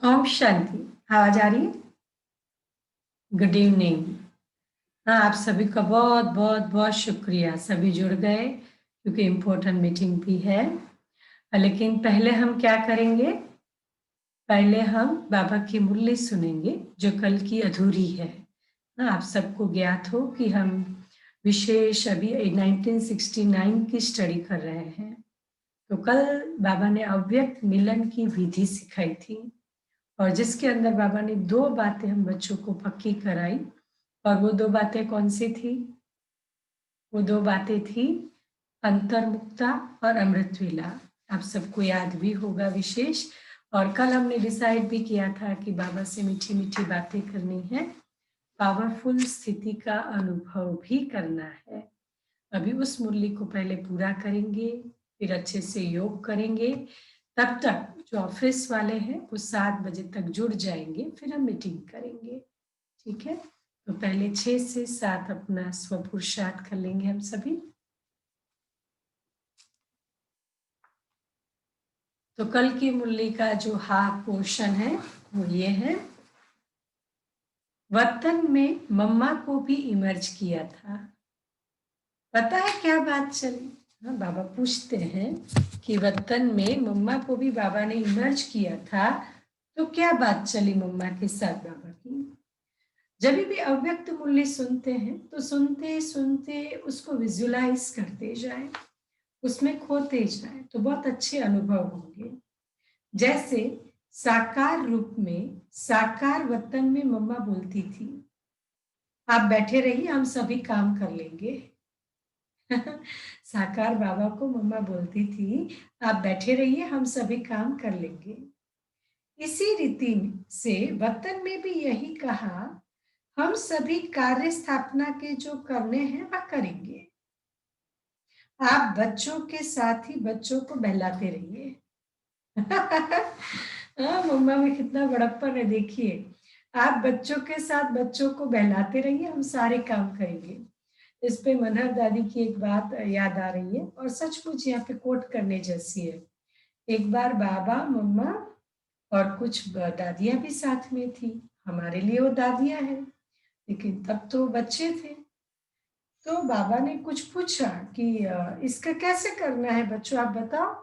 ओम शांति। आवाज आ रही है? Good evening. हाँ, आप सभी का बहुत बहुत बहुत शुक्रिया, सभी जुड़ गए क्योंकि इम्पोर्टेंट मीटिंग भी है। लेकिन पहले हम क्या करेंगे, पहले हम बाबा की मुरली सुनेंगे जो कल की अधूरी है। आप सबको ज्ञात हो कि हम विशेष अभी 1969 की स्टडी कर रहे हैं। तो कल बाबा ने अव्यक्त मिलन की विधि सिखाई थी और जिसके अंदर बाबा ने 2 बातें हम बच्चों को पक्की कराई। और वो 2 बातें कौन सी थी? वो 2 बातें थी अंतर्मुक्ता और अमृतवेला। आप सबको याद भी होगा विशेष। और कल हमने डिसाइड भी किया था कि बाबा से मीठी मीठी बातें करनी है, पावरफुल स्थिति का अनुभव भी करना है। अभी उस मुरली को पहले पूरा करेंगे, फिर अच्छे से योग करेंगे। तब तक जो ऑफिस वाले हैं वो 7 बजे तक जुड़ जाएंगे, फिर हम मीटिंग करेंगे। ठीक है, तो पहले 6 से 7 अपना स्वपुरुषार्थ कर लेंगे हम सभी। तो कल की मुरली का जो हाफ पोर्शन है वो ये है, वतन में मम्मा को भी इमर्ज किया था। पता है क्या बात चली? हाँ, बाबा पूछते हैं कि वतन में मम्मा को भी बाबा ने इमर्ज किया था, तो क्या बात चली मम्मा के साथ बाबा की? जब भी अव्यक्त मूल्य सुनते हैं तो सुनते सुनते उसको विजुलाइज करते जाए, उसमें खोते जाए तो बहुत अच्छे अनुभव होंगे। जैसे साकार रूप में साकार वतन में मम्मा बोलती थी, आप बैठे रहिए हम सभी काम कर लेंगे। साकार बाबा को मम्मा बोलती थी, आप बैठे रहिए हम सभी काम कर लेंगे। इसी रीति से वतन में भी यही कहा, हम सभी कार्य स्थापना के जो करने हैं वह करेंगे। आप बच्चों के साथ ही बच्चों को बहलाते रहिए। हाँ, मम्मा में कितना बड़प्पन है, देखिए। आप बच्चों के साथ बच्चों को बहलाते रहिए, हम सारे काम करेंगे। इस पे मनहर दादी की एक बात याद आ रही है और सचमुच यहाँ पे कोट करने जैसी है। एक बार बाबा, मम्मा और कुछ दादियां भी साथ में थी। हमारे लिए वो दादियां हैं, लेकिन तब तो बच्चे थे। तो बाबा ने कुछ पूछा कि इसका कैसे करना है बच्चों, आप बताओ।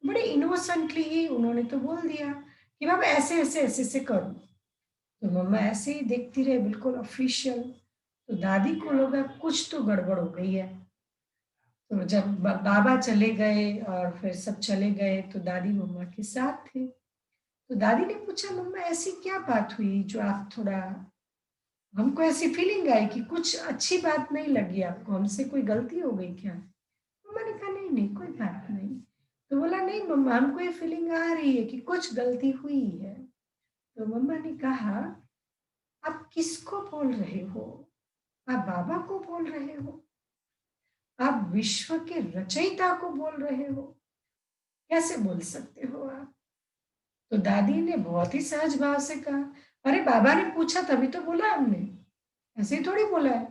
बड़े इनोसेंटली ही उन्होंने तो बोल दिया कि बाबा ऐसे ऐसे ऐसे ऐसे करो। तो मम्मा ऐसे ही देखती रहे, बिल्कुल ऑफिशियल। तो दादी को लगा कुछ तो गड़बड़ हो गई है। तो जब बाबा चले गए और फिर सब चले गए तो दादी मम्मा के साथ थे। तो दादी ने पूछा, मम्मा ऐसी क्या बात हुई जो आप थोड़ा, हमको ऐसी फीलिंग आई कि कुछ अच्छी बात नहीं लगी आपको, हमसे कोई गलती हो गई क्या? मम्मा ने कहा, नहीं नहीं कोई बात नहीं। तो बोला, नहीं मम्मा हमको ये फीलिंग आ रही है कि कुछ गलती हुई है। तो मम्मा ने कहा, आप किसको बोल रहे हो? आप बाबा को बोल रहे हो? आप विश्व के रचयिता को बोल रहे हो? कैसे बोल सकते हो आप? तो दादी ने बहुत ही सहज भाव से कहा, अरे बाबा ने पूछा तभी तो बोला हमने, ऐसे ही थोड़ी बोला है।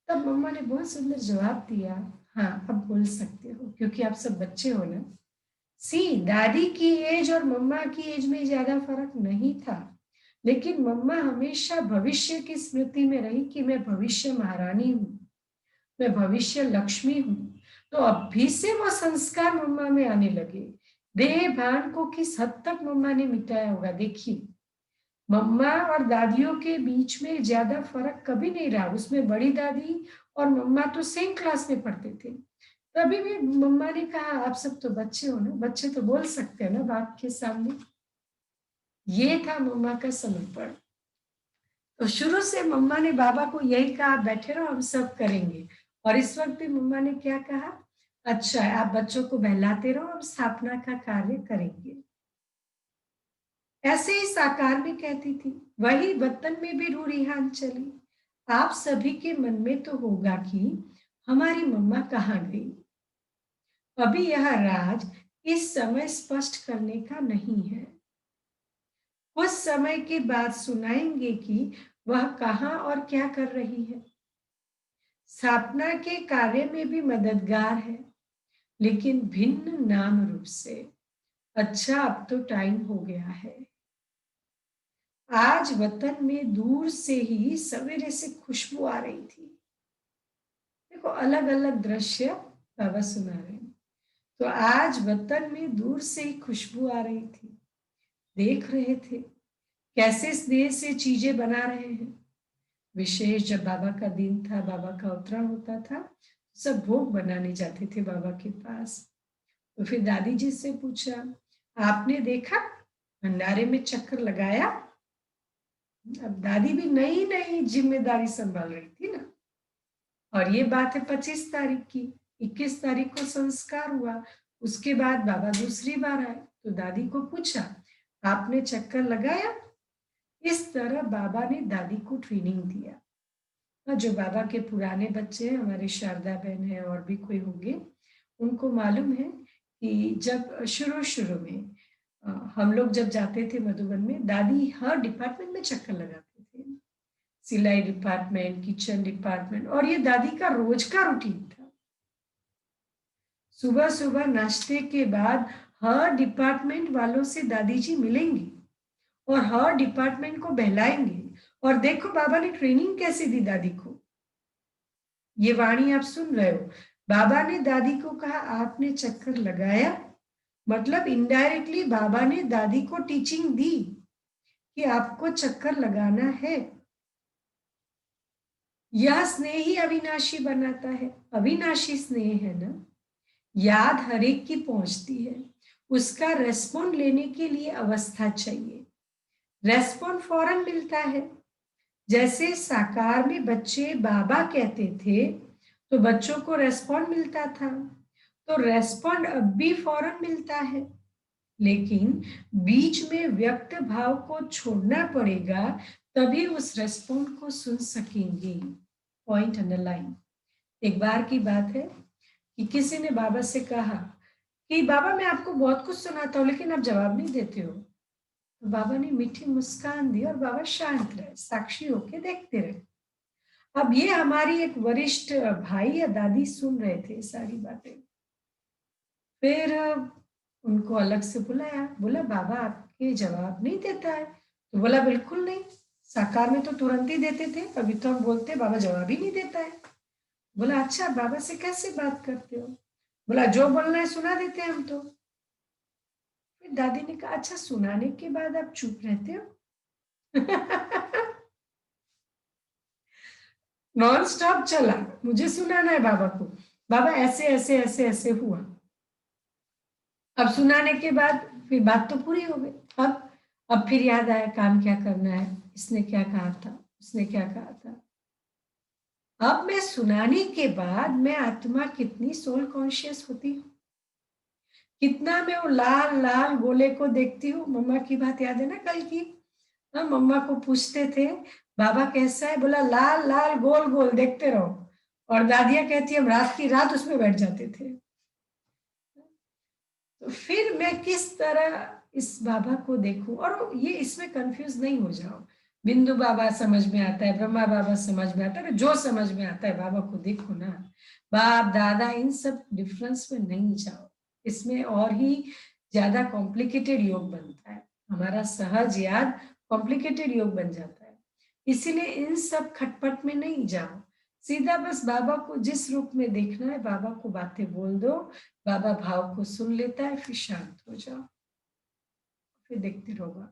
तब मम्मा ने बहुत सुंदर जवाब दिया, हाँ अब बोल सकते हो क्योंकि आप सब बच्चे हो ना। सी, दादी की एज और मम्मा की एज में ज्यादा फर्क नहीं था, लेकिन मम्मा हमेशा भविष्य की स्मृति में रही कि मैं भविष्य महारानी हूँ, मैं भविष्य लक्ष्मी हूँ। तो अभी से वो संस्कार मम्मा में आने लगे। देह भान को किस हद तक मम्मा ने मिटाया होगा, देखिए। मम्मा और दादियों के बीच में ज्यादा फर्क कभी नहीं रहा। उसमें बड़ी दादी और मम्मा तो सेम क्लास में पढ़ते थे। तभी भी मम्मा ने कहा, आप सब तो बच्चे हो ना, बच्चे तो बोल सकते हैं ना बाप के सामने। ये था मम्मा का समर्पण। तो शुरू से मम्मा ने बाबा को यही कहा, बैठे रहो हम सब करेंगे। और इस वक्त भी मम्मा ने क्या कहा, अच्छा आप बच्चों को बहलाते रहो, हम स्थापना का कार्य करेंगे। ऐसे ही साकार में कहती थी, वही वतन में भी रूरिहान चली। आप सभी के मन में तो होगा कि हमारी मम्मा कहाँ गई। अभी यह राज इस समय स्पष्ट करने का नहीं है। कुछ समय के बाद सुनाएंगे कि वह कहाँ और क्या कर रही है। स्थापना के कार्य में भी मददगार है, लेकिन भिन्न नाम रूप से। अच्छा अब तो टाइम हो गया है। आज वतन में दूर से ही सवेरे से खुशबू आ रही थी। देखो अलग अलग दृश्य बाबा सुना रहे हैं। तो आज वतन में दूर से ही खुशबू आ रही थी, देख रहे थे कैसे स्नेह से चीजें बना रहे हैं। विशेष जब बाबा का दिन था, बाबा का अवतरण होता था, सब भोग बनाने जाते थे बाबा के पास। तो फिर दादी जी से पूछा, आपने देखा भंडारे में चक्कर लगाया? अब दादी भी नई नई जिम्मेदारी संभाल रही थी ना। और ये बात है 25 तारीख की। 21 तारीख को संस्कार हुआ, उसके बाद बाबा दूसरी बार आए तो दादी को पूछा, आपने चक्कर लगाया? इस तरह बाबा ने दादी को ट्रेनिंग दिया। और जो बाबा के पुराने बच्चे हैं, हमारी शारदा बहन है और भी कोई होंगे, उनको मालूम है कि जब शुरू शुरू में हम लोग जब जाते थे मधुबन में, दादी हर डिपार्टमेंट में चक्कर लगाते थे। सिलाई डिपार्टमेंट, किचन डिपार्टमेंट, और ये दादी का रोज का रूटीन था। सुबह सुबह नाश्ते के बाद हर डिपार्टमेंट वालों से दादी जी मिलेंगी और हर डिपार्टमेंट को बहलाएंगे। और देखो बाबा ने ट्रेनिंग कैसे दी दादी को। ये वाणी आप सुन रहे हो, बाबा ने दादी को कहा आपने चक्कर लगाया, मतलब इनडायरेक्टली बाबा ने दादी को टीचिंग दी कि आपको चक्कर लगाना है। यह स्नेह ही अविनाशी बनाता है। अविनाशी स्नेह है ना, याद हर एक की पहुंचती है, उसका रेस्पॉन्ड लेने के लिए अवस्था चाहिए। रेस्पॉन्ड फौरन मिलता है। जैसे साकार में बच्चे बाबा कहते थे तो बच्चों को रेस्पॉन्ड मिलता था, तो रेस्पॉन्ड अब भी फौरन मिलता है। लेकिन बीच में व्यक्त भाव को छोड़ना पड़ेगा, तभी उस रेस्पॉन्ड को सुन सकेंगे। Point underline. एक बार की बात है कि किसी ने बाबा से कहा कि बाबा मैं आपको बहुत कुछ सुनाता हूँ लेकिन आप जवाब नहीं देते हो। तो बाबा ने मीठी मुस्कान दी और बाबा शांत रहे, साक्षी होके देखते रहे। अब ये हमारी एक वरिष्ठ भाई या दादी सुन रहे थे सारी बातें। फिर उनको अलग से बुलाया, बोला बाबा आपके जवाब नहीं देता है। तो बोला बिल्कुल नहीं, साकार में तो तुरंत ही देते थे, अभी तो हम बोलते बाबा जवाब ही नहीं देता है। बोला अच्छा बाबा से कैसे बात करते हो? बोला जो बोलना है सुना देते हैं हम तो। फिर दादी ने कहा अच्छा सुनाने के बाद आप चुप रहते हो? नॉन स्टॉप चला, मुझे सुनाना है बाबा को, बाबा ऐसे ऐसे ऐसे ऐसे हुआ। अब सुनाने के बाद फिर बात तो पूरी हो गई। अब फिर याद आया काम क्या करना है, इसने क्या कहा था, उसने क्या कहा था। अब मैं सुनाने के बाद मैं आत्मा कितनी सोल कॉन्शियस होती हूँ, कितना मैं वो लाल लाल गोले को देखती हूँ। मम्मा की बात याद है ना कल की? हाँ, मम्मा को पूछते थे बाबा कैसा है, बोला लाल लाल गोल गोल देखते रहो। और दादियां कहती हम रात की रात उसमें बैठ जाते थे। तो फिर मैं किस तरह इस बाबा को देखूं, और ये इसमें कंफ्यूज नहीं हो जाओ। बिंदु बाबा समझ में आता है, ब्रह्मा बाबा समझ में आता है, जो समझ में आता है बाबा को देखो ना। बाप दादा इन सब डिफरेंस में नहीं जाओ, इसमें और ही ज्यादा कॉम्प्लिकेटेड योग बनता है। हमारा सहज याद कॉम्प्लिकेटेड योग बन जाता है। इसीलिए इन सब खटपट में नहीं जाओ, सीधा बस बाबा को जिस रूप में देखना है बाबा को बातें बोल दो, बाबा भाव को सुन लेता है, फिर शांत हो जाओ, फिर देखते रहोगा।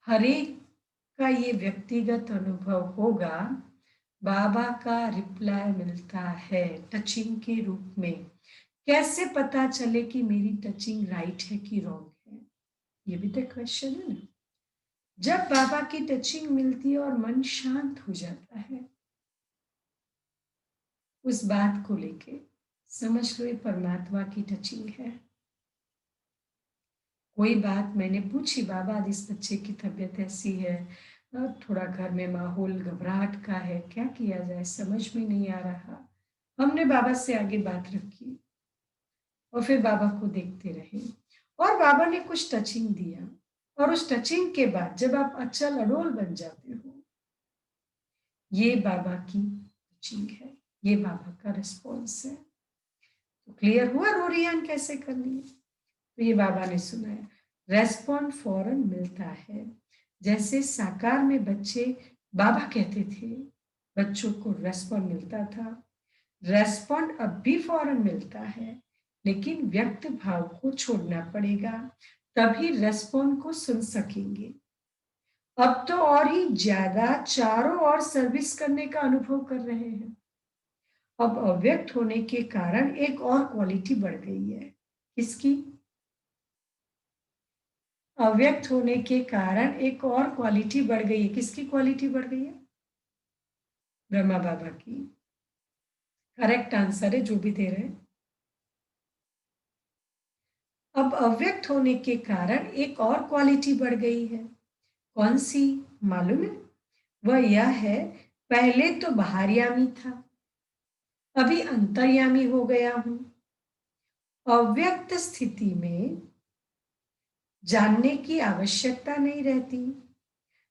हर एक का ये व्यक्तिगत अनुभव होगा। बाबा का रिप्लाई मिलता है टचिंग के रूप में। कैसे पता चले कि मेरी टचिंग राइट है कि रॉन्ग है? ये भी तो क्वेश्चन है ना। जब बाबा की टचिंग मिलती है और मन शांत हो जाता है, उस बात को लेके समझ लो ये परमात्मा की टचिंग है। कोई बात मैंने पूछी, बाबा आज इस बच्चे की तबीयत ऐसी है, थोड़ा घर में माहौल घबराहट का है, क्या किया जाए समझ में नहीं आ रहा। हमने बाबा से आगे बात रखी और फिर बाबा को देखते रहे और बाबा ने कुछ टचिंग दिया। और उस टचिंग के बाद जब आप अचल अडोल बन जाते हो, ये बाबा की टचिंग है, ये बाबा का रिस्पॉन्स है। तो क्लियर हुआ रोरियान कैसे करनी है? तो ये बाबा ने सुनाया। रेस्पॉन्ड फौरन मिलता है। जैसे साकार में बच्चे बाबा कहते थे, बच्चों को रेस्पॉन्ड मिलता था। रेस्पॉन्ड अब भी फौरन मिलता है, लेकिन व्यक्त भाव को छोड़ना पड़ेगा, तभी रेस्पॉन्ड को सुन सकेंगे। अब तो और ही ज्यादा चारों ओर सर्विस करने का अनुभव कर रहे हैं। अब अव्यक्त होने के कारण एक और क्वालिटी बढ़ गई है। किसकी? अव्यक्त होने के कारण एक और क्वालिटी बढ़ गई है। किसकी क्वालिटी बढ़ गई है? ब्रह्मा बाबा की। करेक्ट आंसर है जो भी दे रहे हैं। अब अव्यक्त होने के कारण एक और क्वालिटी बढ़ गई है। कौन सी मालूम है? वह यह है, पहले तो बाहरयामी था, अभी अंतर्यामी हो गया हूं। अव्यक्त स्थिति में जानने की आवश्यकता नहीं रहती,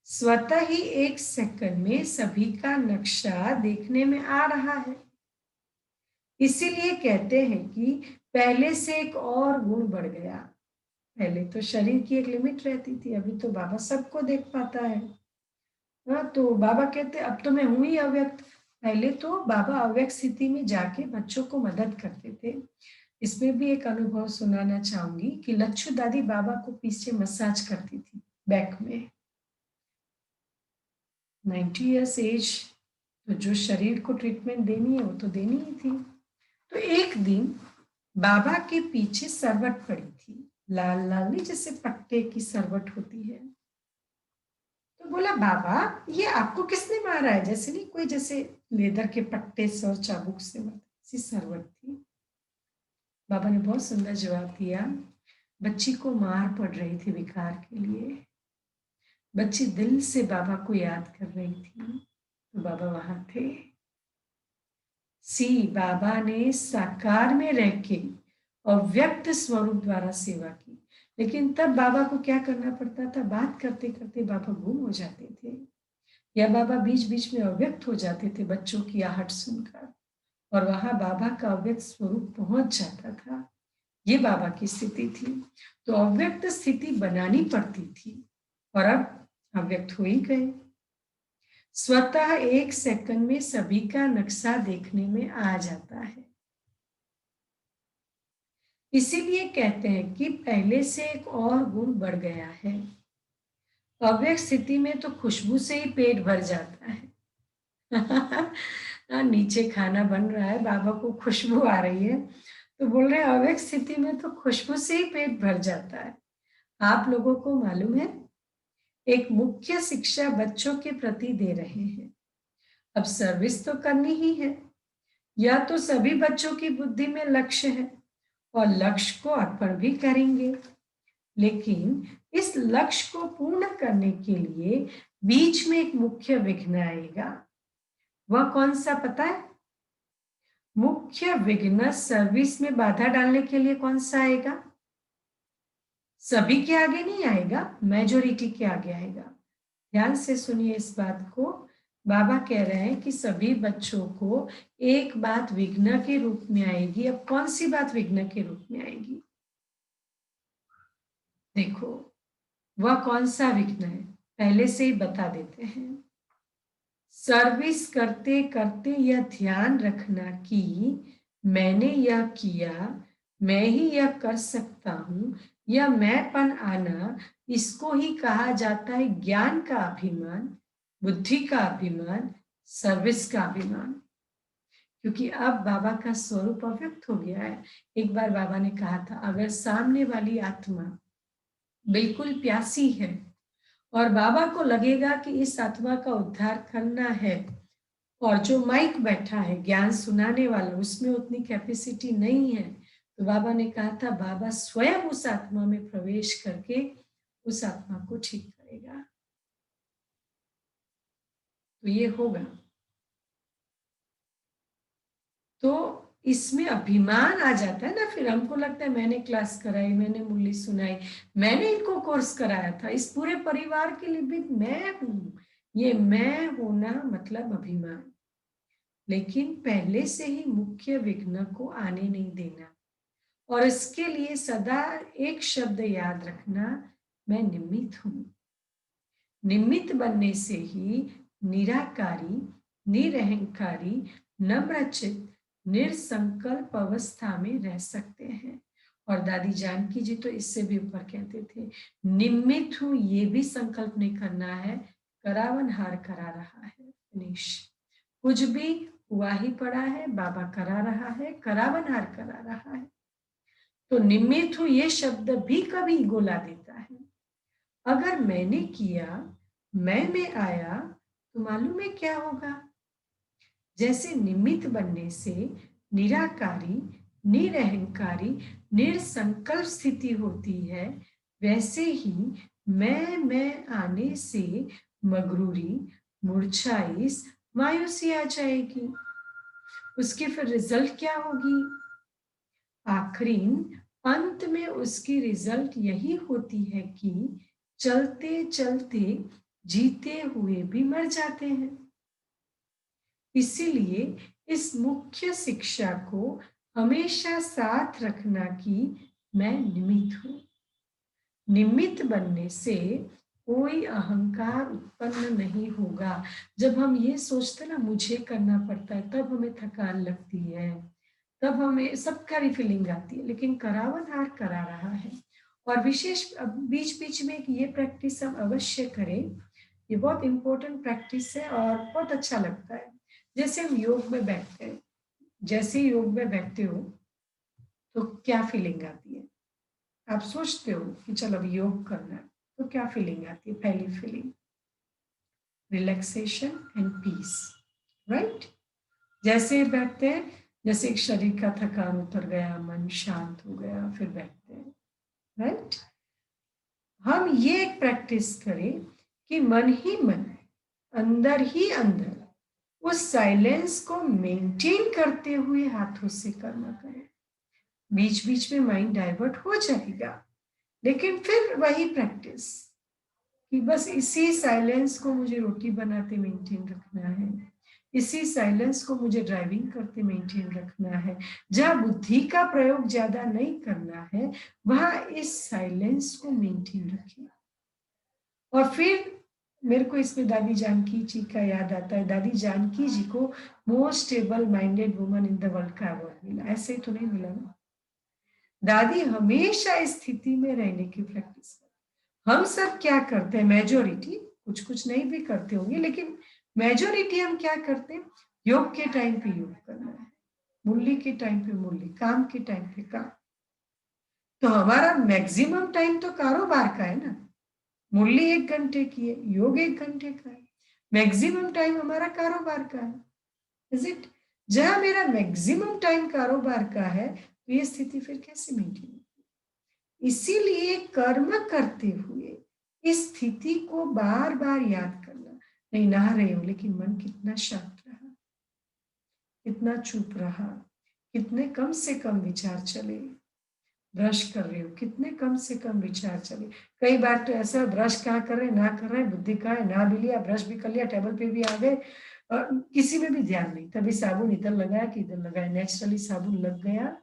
स्वतः ही एक सेकंड में सभी का नक्शा देखने में आ रहा है। इसीलिए कहते हैं कि पहले से एक और गुण बढ़ गया। पहले तो शरीर की एक लिमिट रहती थी, अभी तो बाबा सबको देख पाता है। हाँ, तो बाबा कहते अब तो मैं हूं ही अव्यक्त। पहले तो बाबा अव्यक्त स्थिति में जाके बच्चों को मदद करते थे। इसमें भी एक अनुभव सुनाना चाहूंगी कि लच्छू दादी बाबा को पीछे मसाज करती थी बैक में। 90 ईयर्स एज, तो जो शरीर को ट्रीटमेंट देनी है वो तो देनी ही थी। तो एक दिन बाबा के पीछे सरवट पड़ी थी, लाल लाल नहीं, जैसे पट्टे की सरवट होती है। तो बोला बाबा ये आपको किसने मारा है? जैसे नहीं कोई जैसे लेदर के पट्टे से और चाबुक से मारता, ऐसी सरवट थी। बाबा ने बहुत सुंदर जवाब दिया, बच्ची को मार पड़ रही थी विकार के लिए। बच्ची दिल से बाबा को याद कर रही थी, तो बाबा वहां थे। सी बाबा ने साकार में रह के अव्यक्त स्वरूप द्वारा सेवा की, लेकिन तब बाबा को क्या करना पड़ता था? बात करते करते बाबा गुम हो जाते थे, या बाबा बीच बीच में अव्यक्त हो जाते थे बच्चों की आहट सुनकर, और वहां बाबा का अव्यक्त स्वरूप पहुंच जाता था। ये बाबा की स्थिति थी। तो अव्यक्त स्थिति बनानी पड़ती थी, और अब अव्यक्त हो ही गए। स्वतः एक सेकंड में सभी का नक्शा देखने में आ जाता है। इसीलिए कहते हैं कि पहले से एक और गुण बढ़ गया है। अव्यक्त स्थिति में तो खुशबू से ही पेट भर जाता है। नीचे खाना बन रहा है, बाबा को खुशबू आ रही है, तो बोल रहे हैं अव्यक्त स्थिति में तो खुशबू से ही पेट भर जाता है। आप लोगों को मालूम है, एक मुख्य शिक्षा बच्चों के प्रति दे रहे हैं। अब सर्विस तो करनी ही है, या तो सभी बच्चों की बुद्धि में लक्ष्य है और लक्ष्य को अर्पण भी करेंगे, लेकिन इस लक्ष्य को पूर्ण करने के लिए बीच में एक मुख्य विघ्न आएगा। वह कौन सा पता है? मुख्य विघ्न सर्विस में बाधा डालने के लिए कौन सा आएगा? सभी के आगे नहीं आएगा, मेजोरिटी के आगे आएगा। ध्यान से सुनिए इस बात को। बाबा कह रहे हैं कि सभी बच्चों को एक बात विघ्न के रूप में आएगी। अब कौन सी बात विघ्न के रूप में आएगी? देखो, वह कौन सा विघ्न है पहले से ही बता देते हैं। सर्विस करते करते यह ध्यान रखना कि मैंने यह किया, मैं ही यह कर सकता हूं, यह मैंपन आना, इसको ही कहा जाता है ज्ञान का अभिमान, बुद्धि का अभिमान, सर्विस का अभिमान। क्योंकि अब बाबा का स्वरूप अव्यक्त हो गया है। एक बार बाबा ने कहा था, अगर सामने वाली आत्मा बिल्कुल प्यासी है और बाबा को लगेगा कि इस आत्मा का उद्धार करना है, और जो माइक बैठा है ज्ञान सुनाने वाला, उसमें उतनी कैपेसिटी नहीं है, तो बाबा ने कहा था बाबा स्वयं उस आत्मा में प्रवेश करके उस आत्मा को ठीक करेगा। तो ये होगा। तो इसमें अभिमान आ जाता है ना, फिर हमको लगता है मैंने क्लास कराई, मैंने मुरली सुनाई, मैंने इनको कोर्स कराया था, इस पूरे परिवार के लिए भी मैं हूं। ये मैं होना मतलब अभिमान। लेकिन पहले से ही मुख्य विघ्न को आने नहीं देना, और इसके लिए सदा एक शब्द याद रखना, मैं निमित्त हूं। निमित्त बनने से ही निराकारी, निरहंकारी, नम्रचित, निरसंकल्प अवस्था में रह सकते हैं। और दादी जानकी जी तो इससे भी ऊपर कहते थे, निमित्त हूं ये भी संकल्प नहीं करना है, करावन हार करा रहा है, फिनिश। कुछ भी हुआ ही पड़ा है, बाबा करा रहा है, करावन हार करा रहा है। तो निमित्त हूं ये शब्द भी कभी ईगो ला देता है। अगर मैंने किया, मैं में आया, तो मालूम है क्या होगा? जैसे निमित्त बनने से निराकारी, निरहंकारी, निरसंकल्प स्थिति होती है, वैसे ही मैं आने से मगरूरी, मूर्छाइस, मायूसी आ जाएगी। उसकी फिर रिजल्ट क्या होगी? आखिरीन अंत में उसकी रिजल्ट यही होती है कि चलते चलते जीते हुए भी मर जाते हैं। इसीलिए इस मुख्य शिक्षा को हमेशा साथ रखना कि मैं निमित्त हूं। निमित्त बनने से कोई अहंकार उत्पन्न नहीं होगा। जब हम ये सोचते ना मुझे करना पड़ता है, तब हमें थकान लगती है, तब हमें सबका फीलिंग आती है। लेकिन करावन हार करा रहा है। और विशेष बीच बीच में ये प्रैक्टिस हम अवश्य करें। ये बहुत इंपॉर्टेंट प्रैक्टिस है और बहुत अच्छा लगता है। जैसे हम योग में बैठते हैं, जैसे योग में बैठते हो तो क्या फीलिंग आती है? आप सोचते हो कि चलो अब योग करना है, तो क्या फीलिंग आती है? पहली feeling relaxation and peace, right? जैसे बैठते हैं, जैसे एक शरीर का थकान उतर गया, मन शांत हो गया, फिर बैठते हैं, राइट? हम ये एक प्रैक्टिस करें कि मन ही मन, अंदर ही अंदर उस साइलेंस को मेंटेन करते हुए हाथों से कर्म करें। बीच बीच में माइंड डाइवर्ट हो जाएगा, लेकिन फिर वही प्रैक्टिस कि बस इसी साइलेंस को मुझे रोटी बनाते मेंटेन रखना है, इसी साइलेंस को मुझे ड्राइविंग करते मेंटेन रखना है। जहां बुद्धि का प्रयोग ज्यादा नहीं करना है, वहां इस साइलेंस को मेंटेन रखें। और फिर मेरे को इसमें दादी जानकी जी का याद आता है। दादी जानकी जी को most stable minded woman in the world का अवार्ड मिला। ऐसे ही तो नहीं मिला ना। दादी हमेशा इस स्थिति में रहने की प्रैक्टिस करते। हम सब क्या करते हैं? मेजोरिटी, कुछ कुछ नहीं भी करते होंगे, लेकिन मेजोरिटी हम क्या करते हैं? योग के टाइम पे योग करना है, मुरली के टाइम पे मुरली, काम के टाइम पे काम। तो हमारा मैक्सिमम टाइम तो कारोबार का है ना। मुरली 1 घंटे की है, योग 1 घंटे का है। मैक्सिमम टाइम हमारा कारोबार का है, इज इट? जहां मेरा मैक्सिमम टाइम कारोबार का है, तो ये स्थिति फिर कैसे मेंटेन? इसीलिए कर्म करते हुए इस स्थिति को बार बार याद करना। नहीं नहा रही हूं, लेकिन मन कितना शांत रहा, कितना चुप रहा, कितने कम से कम विचार चले। ब्रश कर रही हूँ, कितने कम से कम विचार चले। कई बार तो ऐसा ब्रश कहाँ कर रहे ना कर रहे, बुद्धि कहाँ है, ना भी लिया, ब्रश भी कर लिया, टेबल पे भी आ गए, किसी में भी ध्यान नहीं। तभी साबुन इधर लगाया कि इधर लगाया, नेचुरली साबुन लग गया,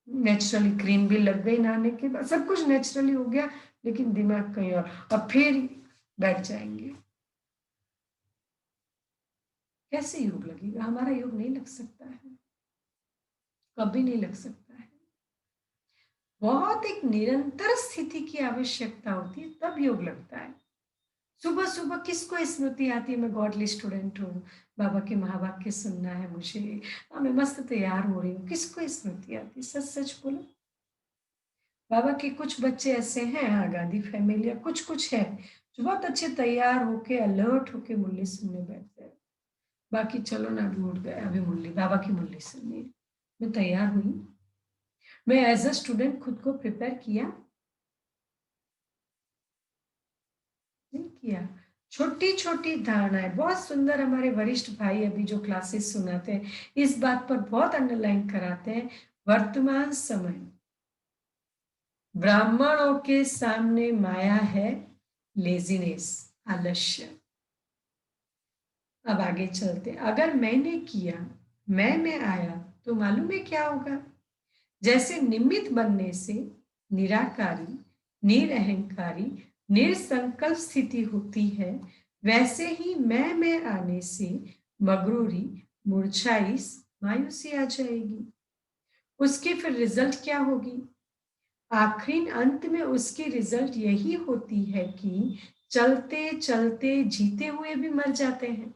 नेचुरली क्रीम भी लग गई नहाने के बाद, सब कुछ नेचुरली हो गया, लेकिन दिमाग कहीं और फिर बैठ जाएंगे। कैसे योग लगेगा? हमारा योग नहीं लग सकता है, कभी नहीं लग सकता है। बहुत एक निरंतर स्थिति की आवश्यकता होती है, तब योग लगता है। सुबह सुबह किसको स्मृति आती है? मैं गॉडली स्टूडेंट हूँ, बाबा के महावाक्य सुनना है मुझे, मैं मस्त तैयार हो रही हूँ। किसको स्मृति आती है? सच सच बोलो। बाबा के कुछ बच्चे ऐसे हैं, हाँ, गांधी फैमिली या कुछ कुछ है, जो बहुत अच्छे तैयार होके अलर्ट होके मुरली सुनने बैठते हैं। बाकी चलो ना, अभी उठ गए, अभी मुरली, बाबा की मुरली सुननी है। मैं तैयार हुई, मैं एज अ स्टूडेंट खुद को प्रिपेयर किया, नहीं किया। छोटी छोटी धारणाएं, बहुत सुंदर हमारे वरिष्ठ भाई अभी जो क्लासेस सुनाते हैं, इस बात पर बहुत अंडरलाइन कराते हैं। वर्तमान समय ब्राह्मणों के सामने माया है लेजीनेस, आलस्य। अब आगे चलते, अगर मैंने किया, मैं में आया, तो मालूम है क्या होगा? जैसे निमित्त बनने से निराकारी, निरअहंकारी, निरसंकल्प स्थिति होती है, वैसे ही मैं आने से मगरूरी, मूर्छाई, मायूसी आ जाएगी। उसकी फिर रिजल्ट क्या होगी? आखिर अंत में उसकी रिजल्ट यही होती है कि चलते चलते जीते हुए भी मर जाते हैं।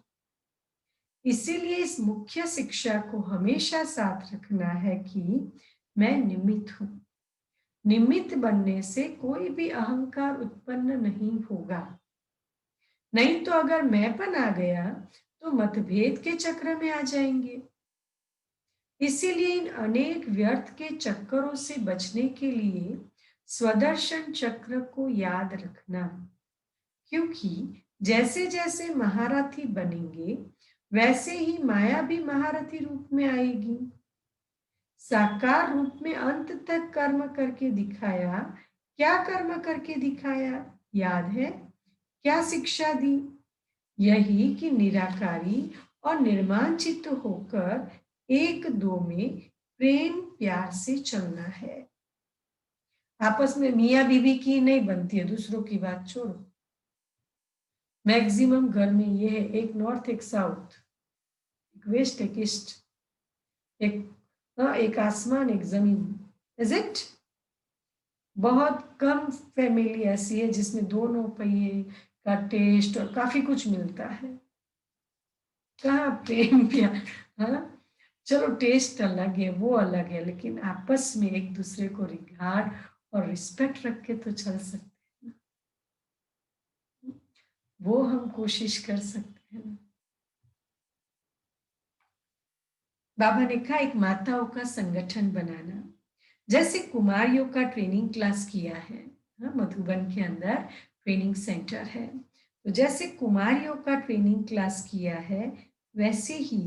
इसीलिए इस मुख्य शिक्षा को हमेशा साथ रखना है कि मैं निमित्त हूं। निमित्त बनने से कोई भी अहंकार उत्पन्न नहीं होगा। नहीं तो अगर मैंपन आ गया तो मतभेद के चक्र में आ जाएंगे। इसीलिए इन अनेक व्यर्थ के चक्करों से बचने के लिए स्वदर्शन चक्र को याद रखना, क्योंकि जैसे जैसे महारथी बनेंगे वैसे ही माया भी महारथी रूप में आएगी। साकार रूप में अंत तक कर्म करके दिखाया। क्या कर्म करके दिखाया? याद है? क्या शिक्षा दी? यही कि निराकारी और निर्माण चित्त होकर एक दो में प्रेम प्यार से चलना है। आपस में मियाँ बीबी की नहीं बनती है, दूसरों की बात छोड़ो। मैक्सिमम घर में ये है, एक नॉर्थ एक साउथ, एक वेस्ट एक ईस्ट, एक आसमान एक जमीन। Is it? बहुत कम फैमिली ऐसी है जिसमें दोनों पहिए का टेस्ट और काफी कुछ मिलता है। कहाँ प्रेम प्यार? हाँ, चलो टेस्ट अलग है, वो अलग है, लेकिन आपस में एक दूसरे को रिगार्ड और रिस्पेक्ट रख के तो चल सकते हैं। वो हम कोशिश कर सकते हैं। बाबा ने कहा एक माताओं का संगठन बनाना। जैसे कुमारियों का ट्रेनिंग क्लास किया है, हाँ, मधुबन के अंदर ट्रेनिंग सेंटर है, तो जैसे कुमारियों का ट्रेनिंग क्लास किया है वैसे ही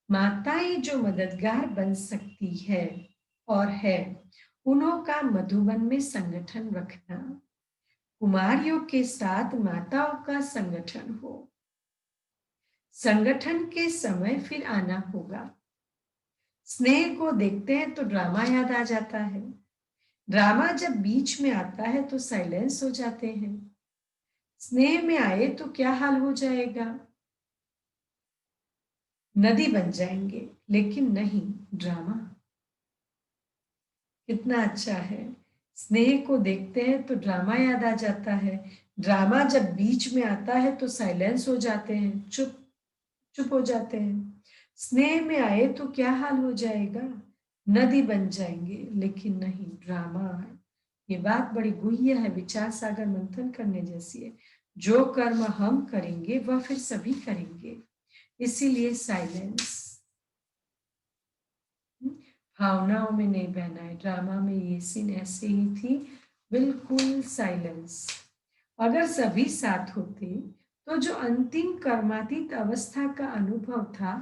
माताएं जो मददगार बन सकती है और है, उन्हों का मधुबन में संगठन रखना। कुमारियों के साथ माताओं का संगठन हो। संगठन के समय फिर आना होगा। स्नेह को देखते हैं तो ड्रामा याद आ जाता है। ड्रामा जब बीच में आता है तो साइलेंस हो जाते हैं। स्नेह में आए तो क्या हाल हो जाएगा? नदी बन जाएंगे, लेकिन नहीं ड्रामा। कितना अच्छा है। स्नेह को देखते हैं तो ड्रामा याद आ जाता है। ड्रामा जब बीच में आता है तो साइलेंस हो जाते हैं, चुप चुप हो जाते हैं। स्नेह में आए तो क्या हाल हो जाएगा? नदी बन जाएंगे, लेकिन नहीं ड्रामा है। ये बात बड़ी गुह्य है, विचार सागर मंथन करने जैसी है। जो कर्म हम करेंगे वह फिर सभी करेंगे, इसीलिए साइलेंस। भावनाओं में नहीं बहना है। ड्रामा में ये सीन ऐसे ही थी, बिल्कुल साइलेंस। अगर सभी साथ होते तो जो अंतिम कर्मातीत अवस्था का अनुभव था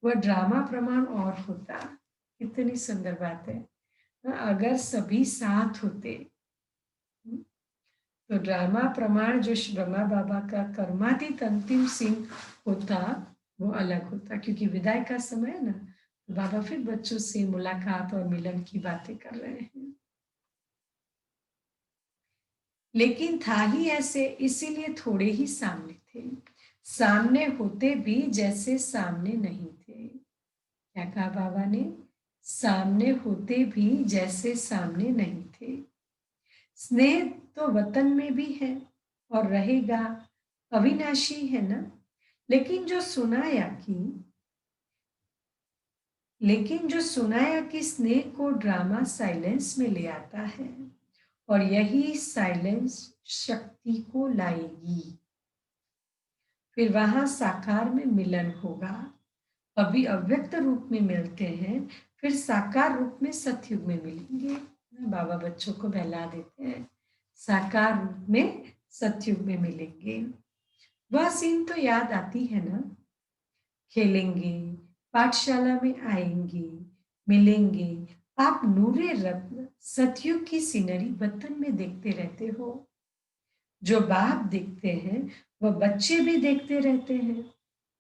वह ड्रामा प्रमाण और होता। कितनी सुंदर बात है। अगर सभी साथ होते तो ड्रामा प्रमाण जो ब्रह्मा बाबा का कर्मातीत अंतिम सीन होता वो अलग होता, क्योंकि विदाई का समय है ना, तो बाबा फिर बच्चों से मुलाकात और मिलन की बातें कर रहे हैं। लेकिन था ही ऐसे, इसीलिए थोड़े ही सामने थे। सामने होते भी जैसे सामने नहीं थे। क्या कहा बाबा ने? सामने होते भी जैसे सामने नहीं थे। स्नेह तो वतन में भी है और रहेगा, अविनाशी है ना। लेकिन जो सुनाया कि स्नेह को ड्रामा साइलेंस में ले आता है, और यही साइलेंस शक्ति को लाएगी। फिर वहां साकार में मिलन होगा। अभी अव्यक्त रूप में मिलते हैं, फिर साकार रूप में सतयुग में मिलेंगे। बाबा बच्चों को बहला देते हैं, साकार रूप में सतयुग में मिलेंगे। वह सीन तो याद आती है ना। खेलेंगे, पाठशाला में आएंगे, मिलेंगे। आप नूरे रत्न सतयुग की सीनरी वतन में देखते रहते हो। जो बाप देखते हैं वह बच्चे भी देखते रहते हैं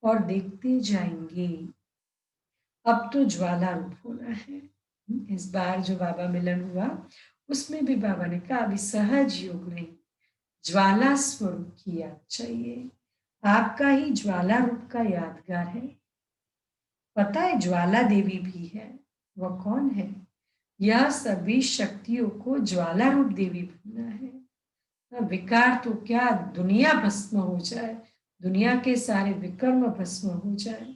और देखते जाएंगे। अब तो ज्वाला रूप होना है। इस बार जो बाबा मिलन हुआ उसमें भी बाबा ने कहा अभी सहज योग नहीं, ज्वाला स्वरूप की याद चाहिए। आपका ही ज्वाला रूप का यादगार है। पता है ज्वाला देवी भी है। वह कौन है? यह सभी शक्तियों को ज्वाला रूप देवी बनना है। विकार तो क्या, दुनिया भस्म हो जाए, दुनिया के सारे विकर्म भस्म हो जाए।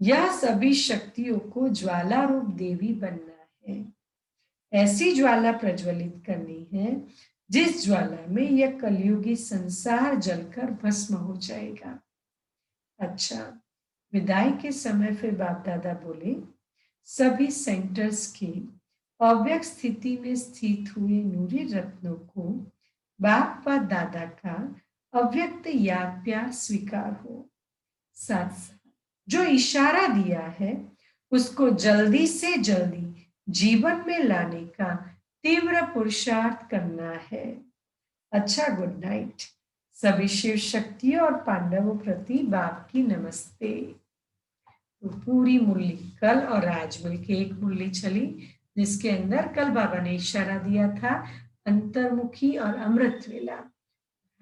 यह सभी शक्तियों को ज्वाला रूप देवी बनना है। ऐसी ज्वाला प्रज्वलित करनी है जिस ज्वाला में यह कलयुगी संसार जलकर भस्म हो जाएगा। अच्छा, विदाई के समय फिर बाप दादा बोले, सभी सेंटर्स के अव्यक्त स्थिति में स्थित हुए नूरी रत्नों को बाप व दादा का अव्यक्त याद प्यार स्वीकार हो। साथ साथ जो इशारा दिया है उसको जल्दी से जल्दी जीवन में लाने का तीव्र पुरुषार्थ करना है। अच्छा, गुड नाइट। सभी शिव शक्तियों और पांडवों प्रति बाप की नमस्ते। तो पूरी मुरली कल और आज मिलके एक मुरली चली, जिसके अंदर कल बाबा ने इशारा दिया था अंतर्मुखी और अमृत वेला।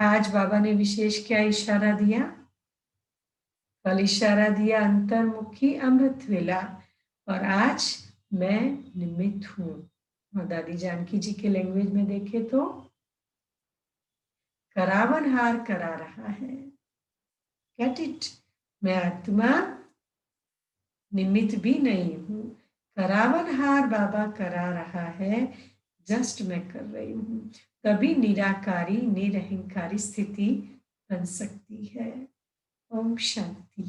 आज बाबा ने विशेष क्या इशारा दिया? कल इशारा दिया अंतर्मुखी अमृत वेला, और आज मैं निमित्त हूं। और दादी जानकी जी के लैंग्वेज में देखे तो करावन हार करा रहा है। Get it? मैं आत्मा निमित्त भी नहीं हूं, करावन हार बाबा करा रहा है, जस्ट मैं कर रही हूं। तभी निराकारी निरहंकारी स्थिति बन सकती है। ओम शांति।